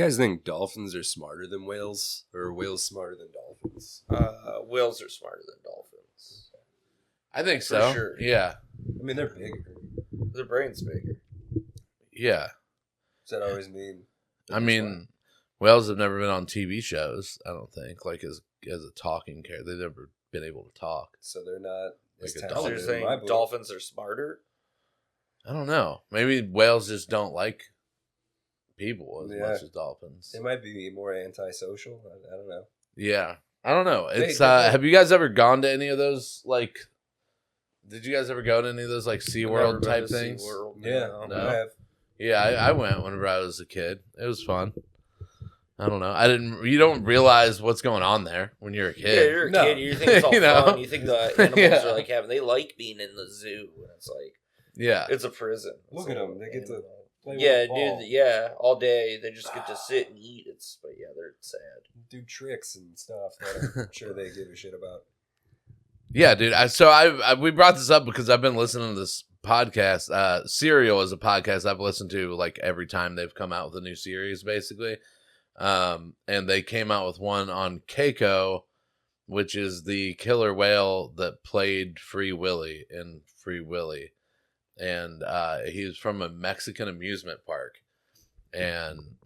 guys think dolphins are smarter than whales, or are whales smarter than dolphins? Whales are smarter than dolphins. I think For so. sure. Yeah. I mean, they're bigger. Their brain's bigger. Yeah. Does that always mean? I mean, whales have never been on TV shows, I don't think, like as a talking character. They've never been able to talk. So they're not as Like a So talented. you're in my saying book. dolphins are smarter? I don't know. Maybe whales just don't like people as much as dolphins. They might be more antisocial. I don't know. Yeah. I don't know. It's They- have you guys ever gone to any of those, like, did you guys ever go to any of those, like, SeaWorld type things? Yeah, No. I have. Yeah, I went whenever I was a kid. It was fun. I don't know. You don't realize what's going on there when you're a Yeah, kid. you're a No. kid. You think it's all You know? fun. You think the animals Yeah. are like they like being in the zoo. And it's like, Yeah. it's a prison. Look It's at a them. They get to animal. play Yeah, with the ball, dude. Yeah, all day they just get to sit and eat. But yeah, they're sad. do tricks and stuff that I'm sure they give a shit about. Yeah, dude. We brought this up because I've been listening to this podcast. Serial is a podcast I've listened to like every time they've come out with a new series, basically. And they came out with one on Keiko, which is the killer whale that played Free Willy in Free Willy. And he was from a Mexican amusement park. And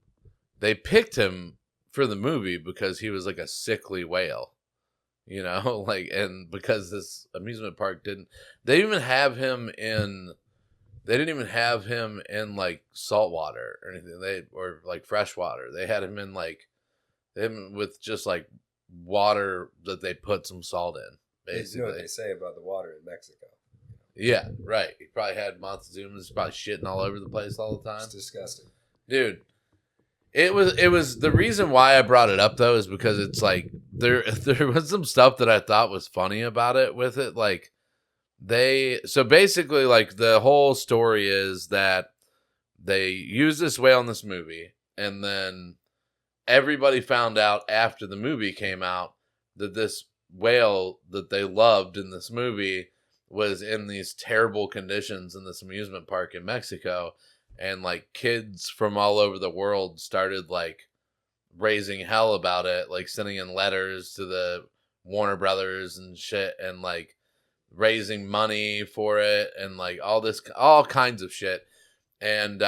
they picked him for the movie because he was like a sickly whale. You know, like, and because this amusement park they didn't even have him in like saltwater or anything. Or like fresh water. They had him in like, with just like water that they put some salt in, basically. You know what they say about the water in Mexico. Yeah, right. He probably had Montezuma's probably shitting all over the place all the time. It's disgusting. Dude, it was the reason why I brought it up though is because it's like there was some stuff that I thought was funny about it with it. Like so basically like the whole story is that they use this whale in this movie, and then everybody found out after the movie came out that this whale that they loved in this movie was in these terrible conditions in this amusement park in Mexico. And like kids from all over the world started like raising hell about it, like sending in letters to the Warner Brothers and shit, and like raising money for it, and like all kinds of shit. And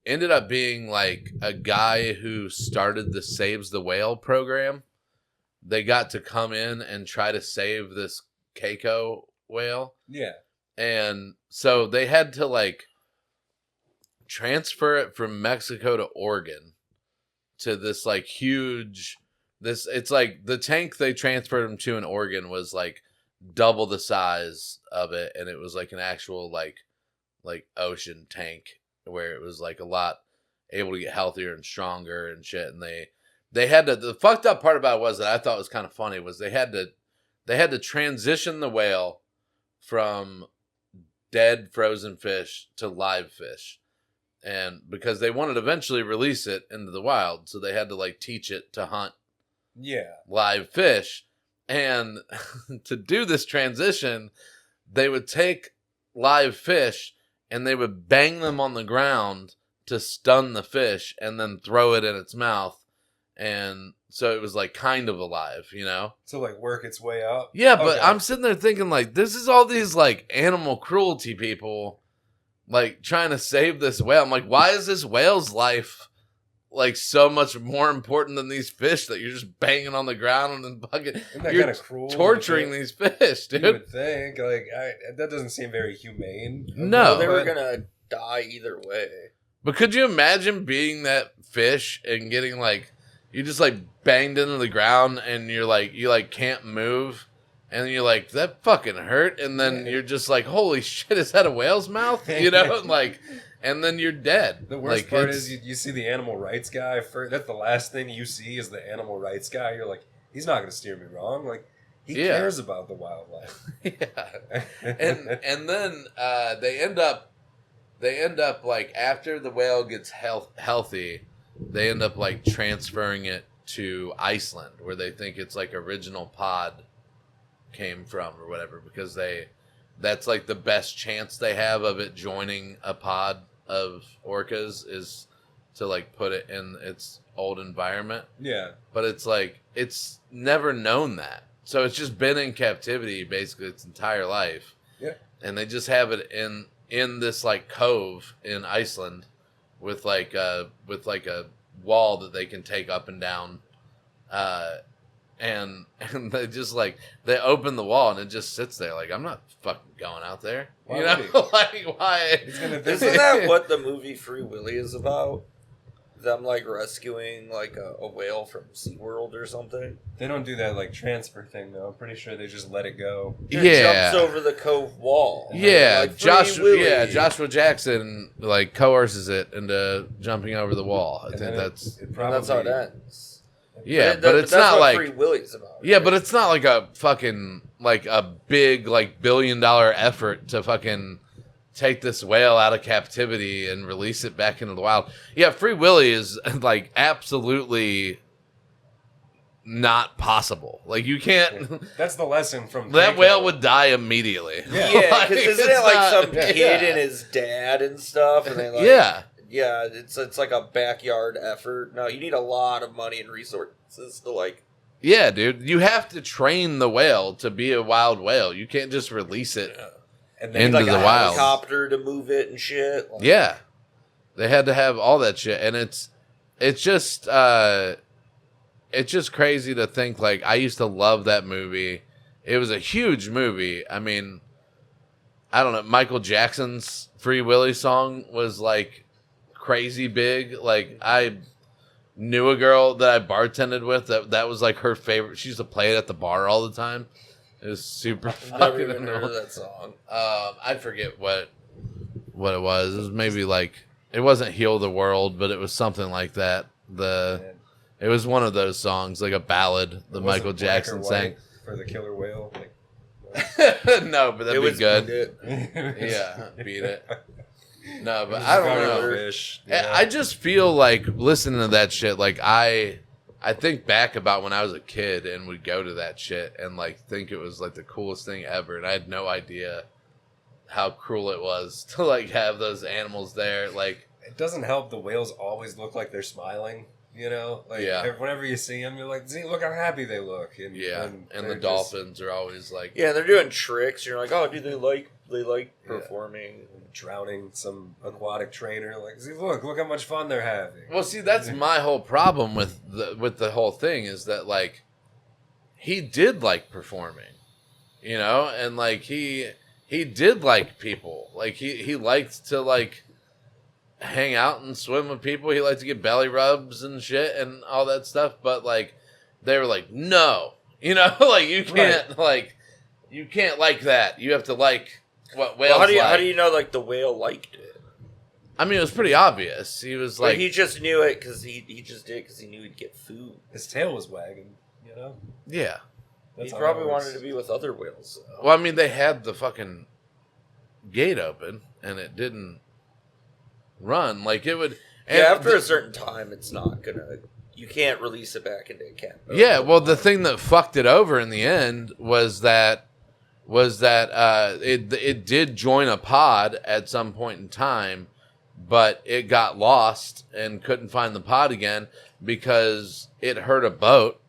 ended up being like a guy who started the Saves the Whale program. They got to come in and try to save this Keiko whale. Yeah. And so they had to like transfer it from Mexico to Oregon to this like huge it's like the tank they transferred him to in Oregon was like double the size of it, and it was like an actual like ocean tank where it was like a lot able to get healthier and stronger and shit. And they had to, the fucked up part about it was that I thought was kind of funny was they had to transition the whale from dead frozen fish to live fish. And because they wanted to eventually release it into the wild, so they had to like teach it to hunt live fish. And to do this transition, they would take live fish and they would bang them on the ground to stun the fish and then throw it in its mouth. And so it was like kind of alive, you know? So like work its way up? Yeah, but I'm sitting there thinking like, this is all these like animal cruelty people like trying to save this whale. I'm like, why is this whale's life like so much more important than these fish that you're just banging on the ground and fucking you're cruel, torturing these fish, dude? You would think like that doesn't seem very humane. No, they were gonna die either way. But could you imagine being that fish and getting like you just like banged into the ground and you can't move? And you're like, that fucking hurt. And then you're just like, holy shit, is that a whale's mouth? You know, like, and then you're dead. The worst part is you see the animal rights guy. That's the last thing you see is the animal rights guy. You're like, he's not going to steer me wrong. Like, he cares about the wildlife. Yeah. And then they end up like after the whale gets healthy, they end up like transferring it to Iceland where they think it's like original pod came from or whatever, because that's like the best chance they have of it joining a pod of orcas is to like put it in its old environment. Yeah. But it's like it's never known that. So it's just been in captivity basically its entire life. Yeah. And they just have it in this like cove in Iceland with like a wall that they can take up and down. And they just like they open the wall and it just sits there like I'm not fucking going out there. Why You know, like why? Isn't that what the movie Free Willy is about? Them like rescuing like a whale from SeaWorld or something. They don't do that like transfer thing though. I'm pretty sure they just let it go. It jumps over the cove wall. Yeah, like, Joshua Jackson like coerces it into jumping over the wall. I think that's how it ends. Yeah, but it's not like Free Willy's about. Yeah, but it's not like a fucking like a big like $1 billion effort to fucking take this whale out of captivity and release it back into the wild. Yeah, Free Willy is like absolutely not possible. Like you can't. That's the lesson from that Keiko. whale would die immediately. Yeah, because isn't it like some kid and his dad and stuff, and they like yeah, it's like a backyard effort. No, you need a lot of money and resources to like. Yeah, dude, you have to train the whale to be a wild whale. You can't just release it into like the a wild. Helicopter to move it and shit. Like, yeah, they had to have all that shit, and it's just crazy to think. Like I used to love that movie. It was a huge movie. I mean, I don't know. Michael Jackson's Free Willy song was like crazy big. Like I knew a girl that I bartended with that was like her favorite. She used to play it at the bar all the time. It was super fucking never even heard of that song. I forget what it was. It was maybe like it wasn't Heal the World, but it was something like that. It was one of those songs, like a ballad that Michael Jackson sang for the killer whale. No, but that'd be good. Yeah, beat it. No, but I don't know. Fish, yeah. I just feel like listening to that shit. Like I think back about when I was a kid and would go to that shit and like think it was like the coolest thing ever, and I had no idea how cruel it was to like have those animals there. Like it doesn't help. The whales always look like they're smiling. You know, like whenever you see them, you're like, see, look how happy they look. And, and the dolphins are always like, they're doing tricks. You're like, oh, do they like performing? Drowning some aquatic trainer. Like, see, look how much fun they're having. Well, see, that's my whole problem with the whole thing is that like he did like performing, you know, and like he did like people. Like he liked to like hang out and swim with people. He liked to get belly rubs and shit and all that stuff. But like they were like, no, you know, like you can't you can't like that. You have to like what whales how do you know like the whale liked it? I mean, it was pretty obvious. He was like, he just knew it because he just did it because he knew he'd get food. His tail was wagging, you know. Yeah, he probably wanted to be with other whales. So. Well, I mean, they had the fucking gate open and it didn't run like it would. After a certain time, it's not gonna. You can't release it back into a cat. Yeah, well, the thing that fucked it over in the end was that it did join a pod at some point in time, but it got lost and couldn't find the pod again because it heard a boat.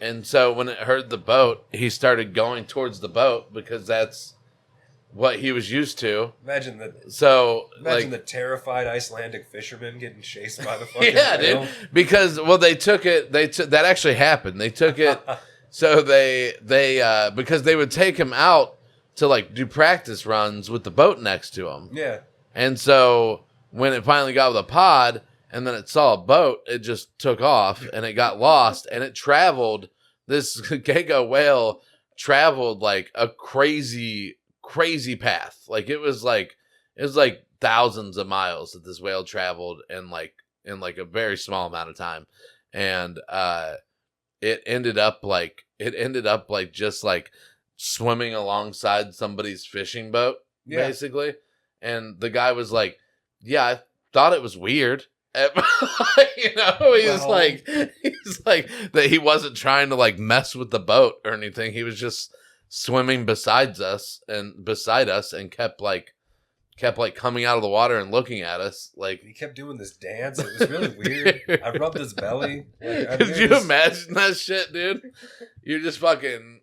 And so when it heard the boat, he started going towards the boat because that's what he was used to. Imagine the terrified Icelandic fisherman getting chased by the fucking whale. Dude. Because they took it. That actually happened. They took it. So they because they would take him out to like do practice runs with the boat next to him. Yeah. And so when it finally got with a pod and then it saw a boat, it just took off and it got lost and it traveled. This Keiko whale traveled like a crazy path. Like it was like thousands of miles that this whale traveled in like a very small amount of time. And it ended up like just like swimming alongside somebody's fishing boat, basically. And the guy was like, yeah, I thought it was weird. You know, he's like that he wasn't trying to like mess with the boat or anything. He was just swimming beside us and kept like kept like coming out of the water and looking at us. Like he kept doing this dance. It was really weird. I rubbed his belly. Like, could you imagine that shit, dude? You're just fucking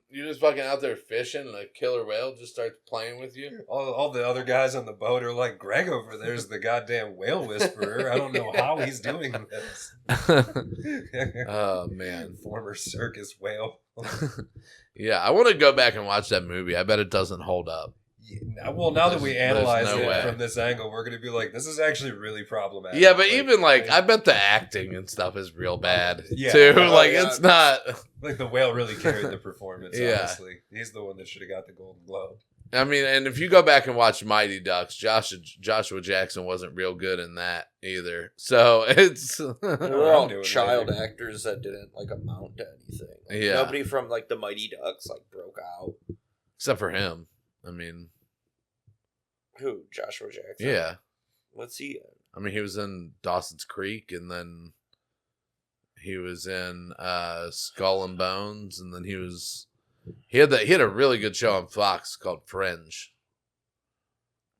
out there fishing, and a killer whale just starts playing with you. All the other guys on the boat are like, Greg over there's the goddamn whale whisperer. I don't know how he's doing this. Oh man, former circus whale. Yeah, I want to go back and watch that movie. I bet it doesn't hold up. Yeah, well, now that we analyze it from this angle, we're going to be like, this is actually really problematic. Yeah, but even like, I bet the acting and stuff is real bad too. It's not like the whale really carried the performance. Honestly, he's the one that should have got the Golden Globe. I mean, and if you go back and watch Mighty Ducks, Joshua Jackson wasn't real good in that either. So it's they're all child actors that didn't like amount to anything. Like, yeah, nobody from like the Mighty Ducks like broke out except for him. I mean, who? Joshua Jackson? Yeah. What's he in? I mean, he was in Dawson's Creek, and then he was in Skull and Bones, and then he had a really good show on Fox called Fringe.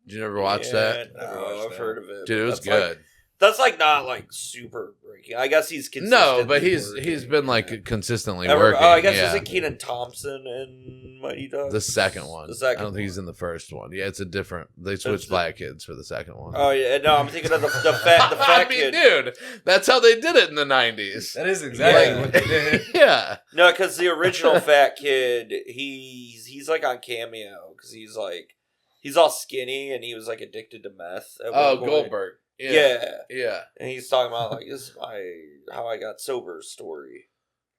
Did you ever watch that? No, I've heard of it. Dude, it was good. That's like not like super breaking. I guess he's consistent. No, but he's been like consistently working. Oh, I guess isn't Kenan Thompson in Mighty Ducks? The second one. The second. I don't think he's in the first one. Yeah, it's a different. They switched black kids for the second one. Oh yeah, no, I'm thinking of the fat kid. Dude, that's how they did it in the 90s. That is exactly what they did. Yeah. No, because the original fat kid, he's like on Cameo because he's all skinny and he was like addicted to meth. Goldberg. Yeah. And he's talking about like this is how I got sober story.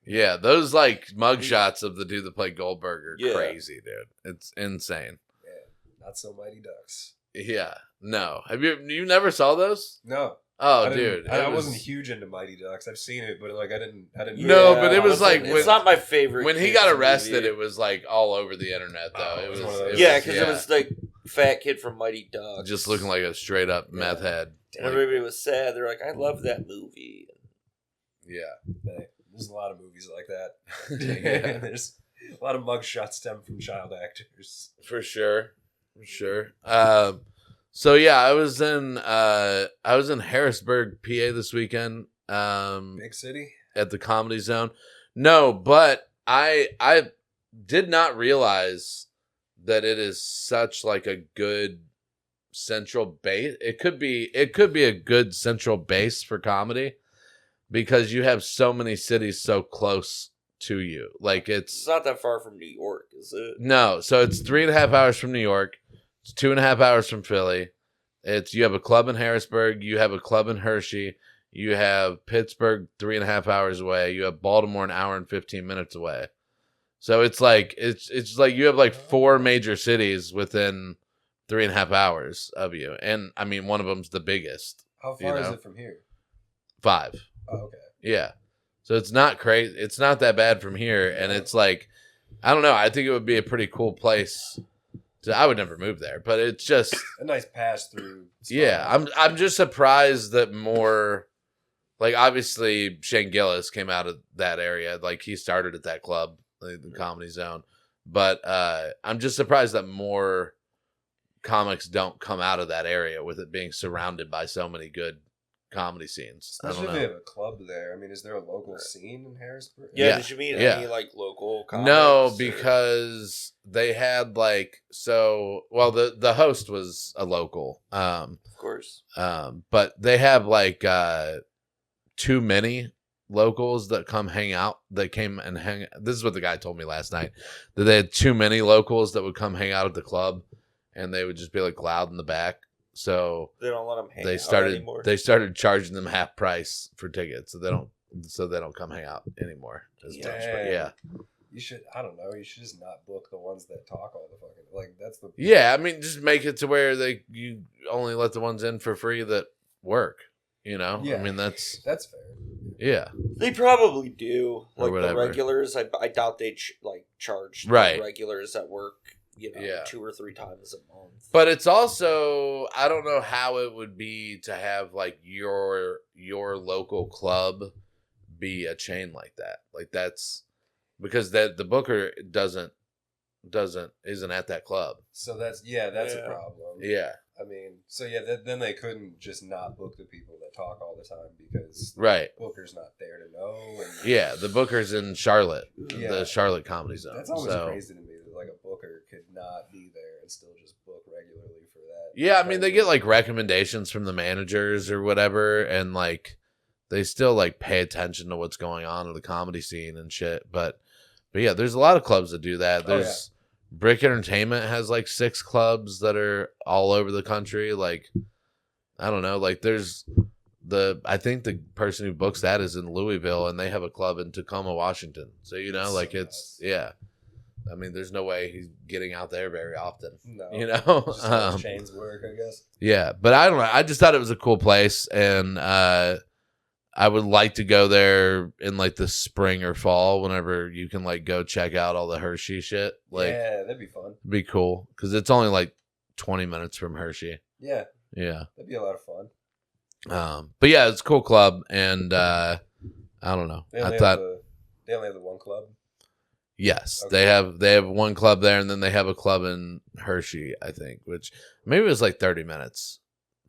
Yeah, those like mugshots of the dude that played Goldberg are crazy, dude. It's insane. Yeah, not so Mighty Ducks. Yeah, no. Have you never saw those? No. Oh, dude, I wasn't huge into Mighty Ducks. I've seen it, but like I didn't. No, but it was like it's not my favorite. When he got arrested, movie. It was like all over the internet, though. It was because it was like fat kid from Mighty Ducks, just looking like a straight up meth head. And everybody was sad. They're like, "I love that movie." Yeah, there's a lot of movies like that. There's a lot of mugshots stem from child actors, for sure. So yeah, I was in Harrisburg, PA this weekend. Big city at the Comedy Zone. No, but I did not realize that it is such like a good central base. It could be a good central base for comedy because you have so many cities so close to you. Like it's not that far from New York, is it? No, so it's 3.5 hours from New York. It's 2.5 hours from Philly. You have a club in Harrisburg. You have a club in Hershey. You have Pittsburgh 3.5 hours away. You have Baltimore an hour and 15 minutes away. So it's like you have like 4 major cities within 3.5 hours of you, and I mean one of them's the biggest. How far is it from here? 5. Oh, okay. Yeah. So it's not crazy. It's not that bad from here, and it's like I don't know. I think it would be a pretty cool place. I would never move there, but it's just a nice pass through. Yeah, I'm just surprised that more, like obviously Shane Gillis came out of that area, like he started at that club, like the Comedy Zone, but I'm just surprised that more comics don't come out of that area with it being surrounded by so many good comedy scenes. Especially if they have a club there. I mean, is there a local scene in Harrisburg? Yeah. Did you meet any like local comics? No, because they had like the host was a local. Of course. But they have like too many locals that come hang out. They came and hang. This is what the guy told me last night, that they had too many locals that would come hang out at the club, and they would just be like loud in the back. So they don't let them hang out anymore. They started charging them half price for tickets, so they don't come hang out anymore as much. But yeah, you should. I don't know. You should just not book the ones that talk all the fucking like. That's the. Yeah, I mean, just make it to where you only let the ones in for free that work. You know, yeah. I mean that's fair. Yeah, they probably do. Like the regulars, I doubt they charge right. regulars at work. 2 or 3 times a month. But it's also, I don't know how it would be to have like your local club be a chain like that. Like that's because the booker isn't at that club. So that's a problem. Yeah. I mean, so yeah, then they couldn't just not book the people that talk all the time because right. the booker's not there to know. And yeah, the booker's in Charlotte, the Charlotte Comedy Zone. That's always crazy to me that like a booker could not be there and still just book regularly for that. Yeah, I mean, they get like recommendations from the managers or whatever, and like they still like pay attention to what's going on in the comedy scene and shit. But yeah, there's a lot of clubs that do that. There's Brick Entertainment has like 6 clubs that are all over the country. Like, I don't know, like there's I think the person who books that is in Louisville, and they have a club in Tacoma, Washington. So, you know, like it's, yeah. I mean, there's no way he's getting out there very often. No. You know? Just how chains work, I guess. Yeah, but I don't know. I just thought it was a cool place, and I would like to go there in like the spring or fall whenever you can like go check out all the Hershey shit. Like, yeah, that'd be fun. It'd be cool because it's only like 20 minutes from Hershey. Yeah. Yeah. That'd be a lot of fun. But yeah, it's a cool club, and I don't know. They only have the one club. Yes, okay. They have one club there, and then they have a club in Hershey, I think, which maybe it was like 30 minutes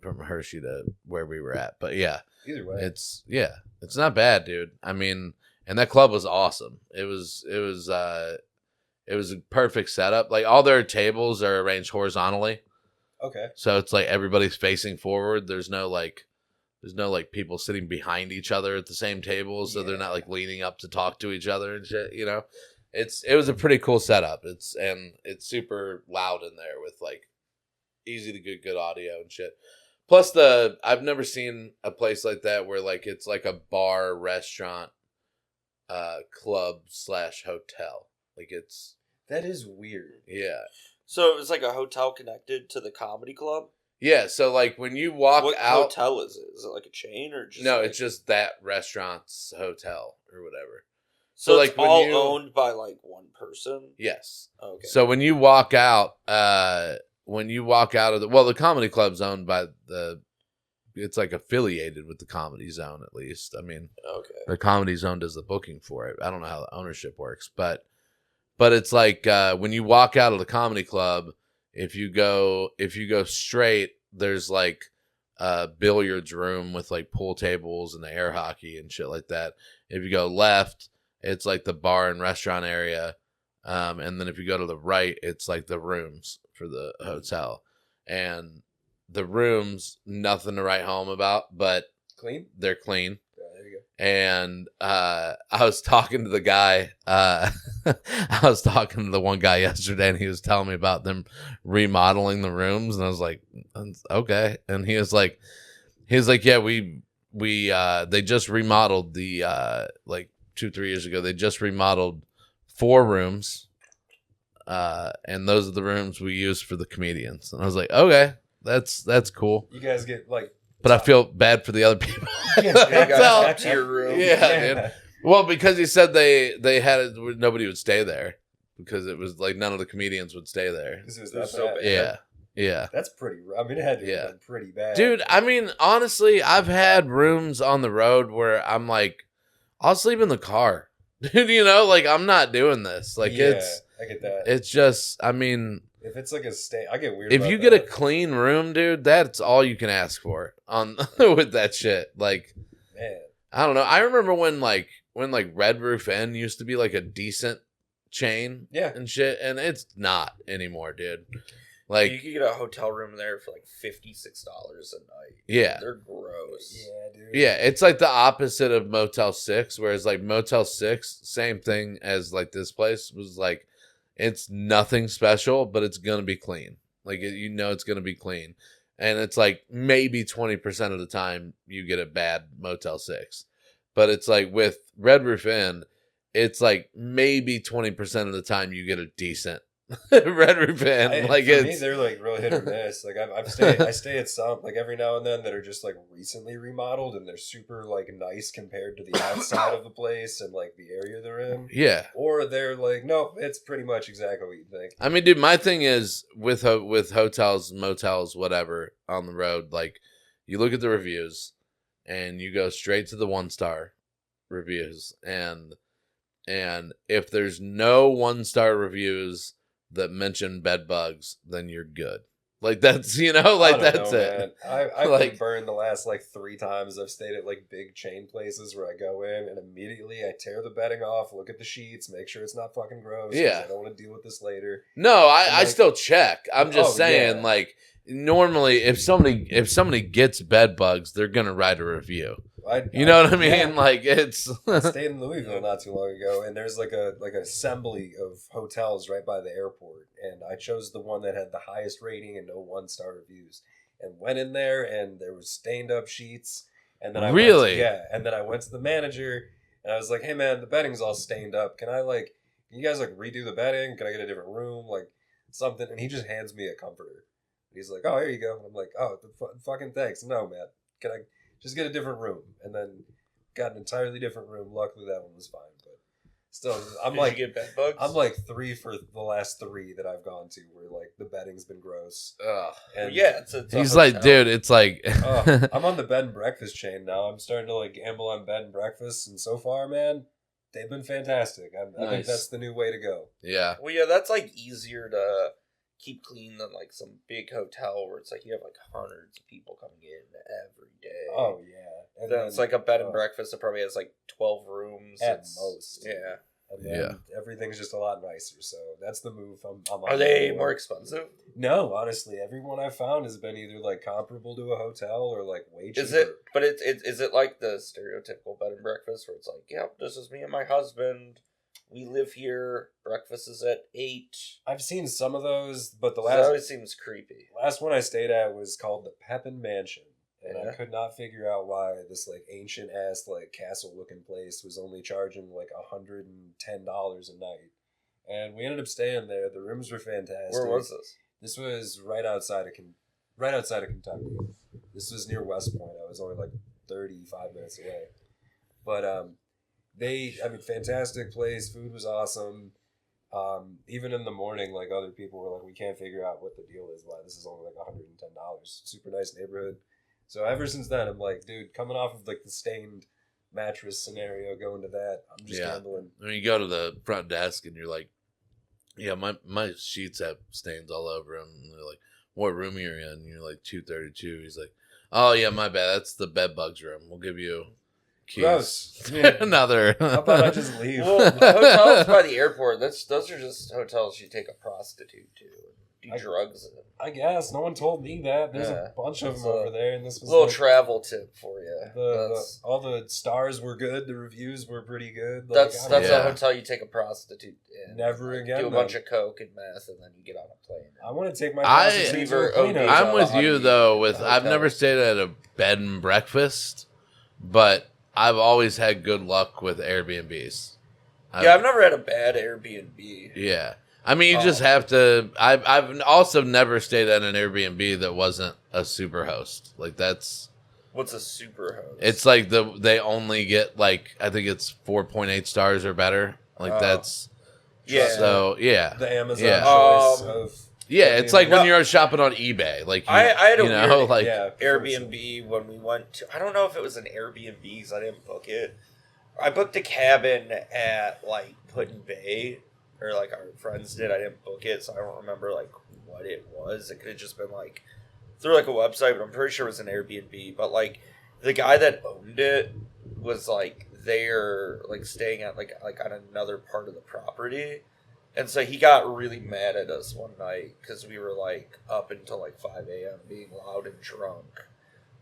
from Hershey to where we were at. But yeah. Either way, it's not bad, dude. I mean, and that club was awesome. It was a perfect setup. Like all their tables are arranged horizontally. Okay. So it's like everybody's facing forward. There's no like people sitting behind each other at the same table, so they're not like leaning up to talk to each other and shit. You know, it was a pretty cool setup. It's super loud in there with like easy to get good audio and shit. Plus I've never seen a place like that where like it's like a bar, restaurant, club / hotel. Like that is weird. Yeah. So it's like a hotel connected to the comedy club? Yeah, so like when you walk what out, what hotel is it? Is it like a chain or just no? like... It's just that restaurant's hotel or whatever. So like it's all owned by like one person. Yes. Okay. So when you walk out, of the comedy club's owned by it's like affiliated with the Comedy Zone at least. I mean, okay. The Comedy Zone does the booking for it. I don't know how the ownership works, but it's like when you walk out of the comedy club, if you go straight, there's like a billiards room with like pool tables and the air hockey and shit like that. If you go left, it's like the bar and restaurant area. And then if you go to the right, it's like the rooms for the hotel. And the rooms, nothing to write home about, but clean. They're clean. Yeah, there you go. And I was talking to the guy. I was talking to the one guy yesterday, and he was telling me about them remodeling the rooms, and I was like, okay. And he was like, yeah, we they just remodeled the like 2-3 years ago. They just remodeled 4 rooms, and those are the rooms we use for the comedians. And I was like, okay, that's cool. You guys get like, but I feel bad for the other people. Back to your room. Yeah, dude. Well, because he said they had it, nobody would stay there because it was like none of the comedians would stay there. It was so bad. Yeah. That's pretty. I mean, it had to have been pretty bad, dude. I mean, honestly, I've had rooms on the road where I'm like, I'll sleep in the car, dude. You know, like I'm not doing this. Like I get that. It's just, I mean, if it's like a stay, I get weird. If you get a clean room, dude, that's all you can ask for on with that shit. Like, man, I don't know. I remember when Red Roof Inn used to be like a decent chain, and shit, and it's not anymore, dude. Like you could get a hotel room there for like $56 a night. Yeah, they're gross. Yeah, dude. Yeah, it's like the opposite of Motel 6, whereas like Motel 6, same thing as like this place was like. It's nothing special, but it's going to be clean. Like, you know it's going to be clean. And it's like maybe 20% of the time you get a bad Motel 6. But it's like with Red Roof Inn, it's like maybe 20% of the time you get a decent Red Roof Inn. Like for me, they're like real hit or miss. Like I stay at some like every now and then that are just like recently remodeled and they're super like nice compared to the outside of the place and like the area they're in. Yeah. Or they're like, no, it's pretty much exactly what you think. I mean, dude, my thing is with hotels, motels, whatever on the road, like you look at the reviews and you go straight to the 1-star reviews and if there's no 1-star reviews that mention bed bugs, then you're good. Like that's like that's know, it. Man. I've Like- been burned the last like 3 times. I've stayed at like big chain places where I go in and immediately I tear the bedding off, look at the sheets, make sure it's not fucking gross. 'Cause Yeah. I don't want to deal with this later. No, I like- still check. I'm just Oh, saying, yeah. like normally if somebody gets bed bugs, they're gonna write a review. You know what I mean? Yeah. Like it's I stayed in Louisville not too long ago, and there's like an assembly of hotels right by the airport, and I chose the one that had the highest rating and no 1-star reviews, and went in there, and there was stained up sheets, and then Really? and then I went to the manager, and I was like, hey man, the bedding's all stained up. Can you guys like redo the bedding? Can I get a different room, like something? And he just hands me a comforter. He's like, oh, here you go. And I'm like, oh, fucking thanks. No, man, can I just get a different room? And then got an entirely different room. Luckily, that one was fine. But still, I'm Did like, you get bed bugs? I'm like 3 for the last 3 that I've gone to where like the bedding's been gross. ugh. And yeah, it's a He's like, dude, it's like I'm on the bed and breakfast chain now. I'm starting to like gamble on bed and breakfast, and so far, man, they've been fantastic. I think Nice. that's the new way to go. yeah. Well, yeah, that's like easier to keep clean than like some big hotel where it's like you have like hundreds of people coming in every day. Oh yeah, and Then it's like a bed and oh, breakfast that probably has like 12 rooms At It's- most. Yeah. And then everything's just a lot nicer. So that's the move. I'm on Are they board. more expensive? No, honestly, everyone I've found has been either like comparable to a hotel or like way cheaper. Is it? But is it like the stereotypical bed and breakfast where it's like, yeah, this is me and my husband. We live here. Breakfast is at 8. I've seen some of those, but the That last always seems creepy. one I stayed at was called the Pepin Mansion, and Yeah. I could not figure out why this like ancient ass like castle looking place was only charging like $110 a night. And we ended up staying there. The rooms were fantastic. Where was this? This was right outside of Kentucky. This was near West Point. I was only like 35 minutes away. But fantastic place. Food was awesome. Even in the morning, like other people were like, we can't figure out what the deal is, why this is only like $110. Super nice neighborhood. So ever since then, I'm like, dude, coming off of like the stained mattress scenario, going to that, I'm just gambling. When you go to the front desk and you're like, yeah, my sheets have stains all over them. And they're like, what room are you in? And you're like 232. He's like, oh yeah, my bad. That's the bed bugs room. We'll give you keys. Gross. Another. How about I just leave? Well, hotels by the airport. Those are just hotels you take a prostitute to and do drugs in. I guess no one told me that. There's Yeah. a bunch of It's them a over there, and this was Little like, travel tip for you. all the stars were good. The reviews were pretty good. Like, That's I don't a know. Yeah. hotel you take a prostitute in. Never again, Do a man. bunch of coke and meth, and then you get on a plane. I want to take my I- prostitute to a Leave her clean OD. hotel. I'm with you though. With hotel. I've never stayed at a bed and breakfast, but I've always had good luck with Airbnbs. I've never had a bad Airbnb. Yeah. I mean, you just have to. I've also never stayed at an Airbnb that wasn't a super host. Like that's. What's a super host? It's like they only get like I think it's 4.8 stars or better. Like that's. Yeah. So yeah. The Amazon Yeah. choice of Yeah, it's like No. when you're shopping on eBay. Like I had a weird like yeah, Airbnb when we went to. I don't know if it was an Airbnb because I didn't book it. I booked a cabin at like Put-in Bay, or like our friends did. I didn't book it, so I don't remember like what it was. It could have just been like through like a website, but I'm pretty sure it was an Airbnb. But like the guy that owned it was like there, like staying at like on another part of the property. And so he got really mad at us one night because we were like up until like 5 a.m. being loud and drunk.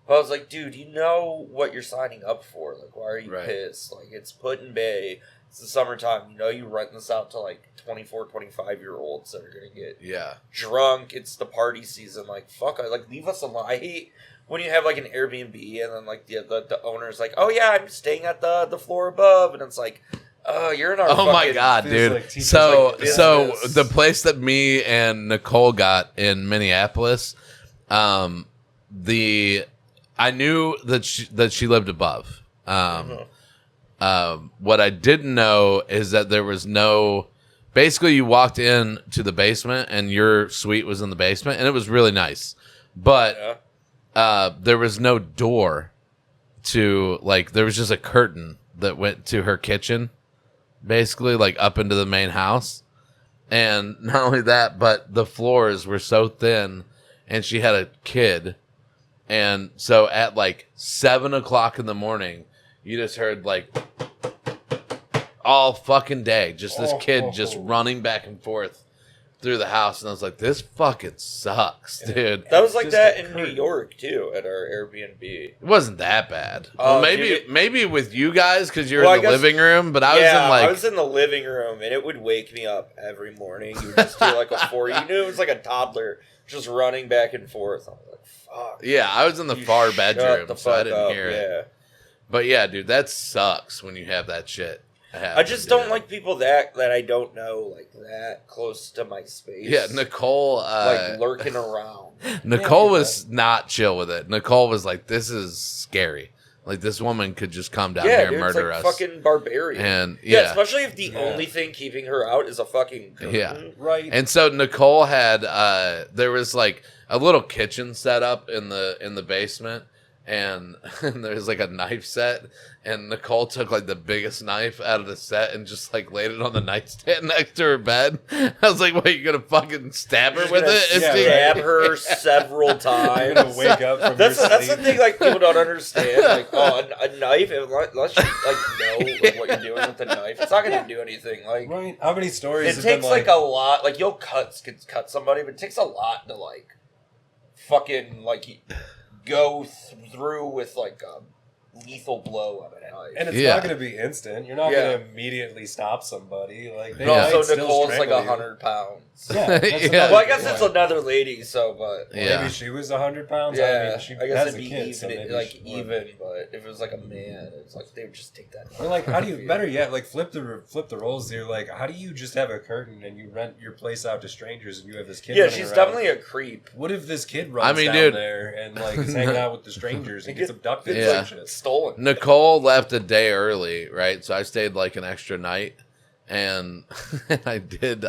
But I was like, dude, you know what you're signing up for. Like, why are you Right. pissed? Like, it's Put-in-Bay. It's the summertime. You know you rent this out to like 24, 25-year-olds that are going to get yeah. drunk. It's the party season. Like, fuck, like leave us alone. I hate when you have like an Airbnb and then like the owner's like, oh yeah, I'm staying at the floor above. And it's like, oh, you're in our Oh my fucking- god, feels dude! like teachers So like so business. the place that me and Nicole got in Minneapolis, I knew that she lived above. What I didn't know is that there was no. Basically, you walked in to the basement, and your suite was in the basement, and it was really nice. But Yeah. there was no door to like. There was just a curtain that went to her kitchen. Basically, like up into the main house. And not only that, but the floors were so thin and she had a kid. And so at like 7 o'clock in the morning, you just heard like all fucking day, just this kid just running back and forth through the house. And I was like, this fucking sucks, dude. That was like that in New York too, at our Airbnb. It wasn't that bad. Well, maybe with you guys because you're in the living room, but I was in the living room, and it would wake me up every morning. You would just hear like a 4. You knew it was like a toddler just running back and forth. I was like, fuck. Yeah, I was in the far bedroom, so I didn't hear it. But yeah, dude, that sucks when you have that shit. I just don't like people that I don't know, like that close to my space. Yeah, Nicole, like lurking around. Nicole was not chill with it. Nicole was like, "This is scary. Like this woman could just come down here and murder us." Fucking barbarian. And especially if the only thing keeping her out is a fucking curtain. Right. And so Nicole had there was like a little kitchen set up in the basement. And there's like a knife set, and Nicole took like the biggest knife out of the set and just like laid it on the nightstand next to her bed. I was like, "Wait, you gonna fucking stab her with it?" Stab her several times. You're gonna wake up from that's the thing. Like people don't understand. Like, a knife. Unless you know what you're doing with the knife, it's not gonna do anything. Like, right? How many stories? It takes like a lot. Like you'll cut somebody, but it takes a lot to like fucking like go through with like a lethal blow of a knife. And it's not going to be instant. You're not going to immediately stop somebody. Like they so Nicole's like 100 pounds. Yeah. Well, I guess it's another lady, so but maybe she was 100 pounds. Yeah, I mean, she I guess has it'd be kid, even, so even. But if it was like a man, it's like they would just take that. Or like, how do you better yet? Like flip the roles. You're like, how do you just have a curtain and you rent your place out to strangers and you have this kid? Yeah, she's definitely a creep. What if this kid runs down there and like is hanging out with the strangers and gets abducted? Yeah. Shit. Stolen. Nicole left a day early, right? So I stayed like an extra night. And I did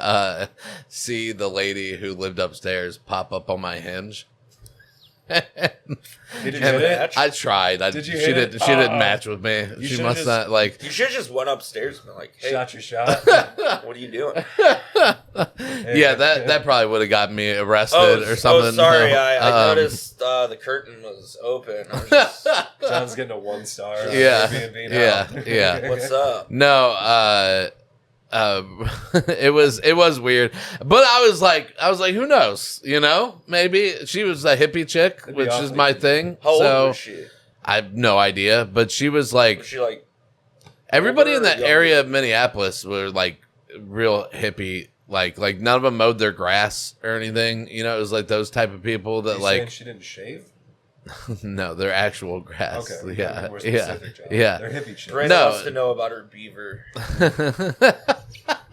see the lady who lived upstairs pop up on my hinge. Did you hit it? I tried. She didn't match with me. She must not like. You should have just went upstairs and been like, "Hey, shot your shot. What are you doing?" Yeah, that probably would have gotten me arrested or something. Oh, sorry, I noticed the curtain was open. I was just... John's getting a 1-star. Yeah, Airbnb now. yeah. What's up? No, it was weird, but I was like, who knows? You know, maybe she was a hippie chick, which is my thing. How old was she? I have no idea, but she was like, everybody in that area of Minneapolis were like real hippie. Like none of them mowed their grass or anything. You know, it was like those type of people that like. She didn't shave. No, they're actual grass. Okay. Yeah. They're hippie chicks. Brandon wants to know about her beaver.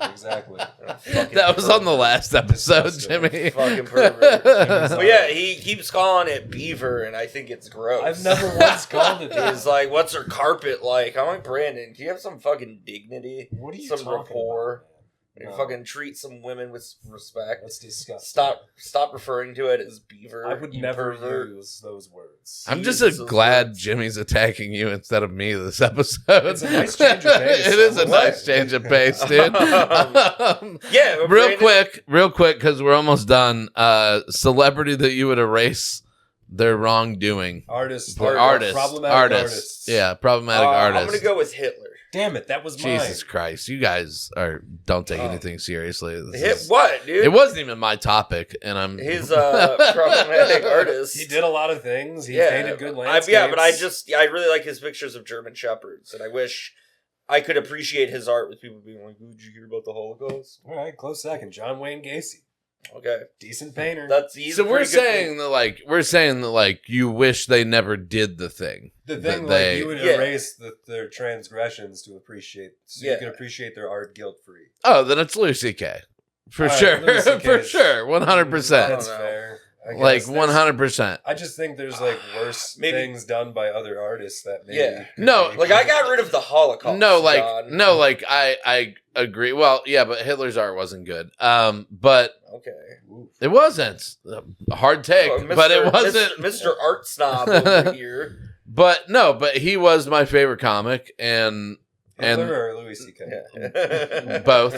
Exactly. That was on the last episode, Jimmy. Fucking pervert. But yeah, he keeps calling it beaver, and I think it's gross. I've never once called it that. He's like, "What's her carpet like?" I'm like, "Brandon, do you have some fucking dignity? What are you some talking rapport? about? No. Fucking treat some women with respect." That's disgusting. Stop referring to it as beaver. I would never use those words. I'm just glad Jimmy's attacking you instead of me this episode. It's a nice change of pace. It is a nice change of pace, dude. Yeah, real quick, because we're almost done. Celebrity that you would erase their wrongdoing. Artists. Problematic artists. Yeah, problematic artists. I'm gonna go with Hitler. Damn it, that was mine. Jesus Christ, you guys don't take anything seriously. What, dude? It wasn't even my topic, and I'm. He's a problematic artist. He did a lot of things. He painted good landscapes. But I really like his pictures of German Shepherds, and I wish I could appreciate his art with people being like, "Did you hear about the Holocaust?" All right, close second. John Wayne Gacy. Okay, decent painter. So we're saying that you wish they never did the thing. The thing like you would erase their transgressions to appreciate, so you can appreciate their art guilt free. Oh, then it's Louis C.K. For sure, 100%. That's fair. Like 100%. I just think there's like worse things done by other artists that maybe. Yeah. No, like I got rid of the Holocaust. I agree. Well, yeah, but Hitler's art wasn't good. But okay, it wasn't a hard take, but it wasn't Mr. Art Snob over here. But he was my favorite comic, and Hitler or Louis C.K. Both.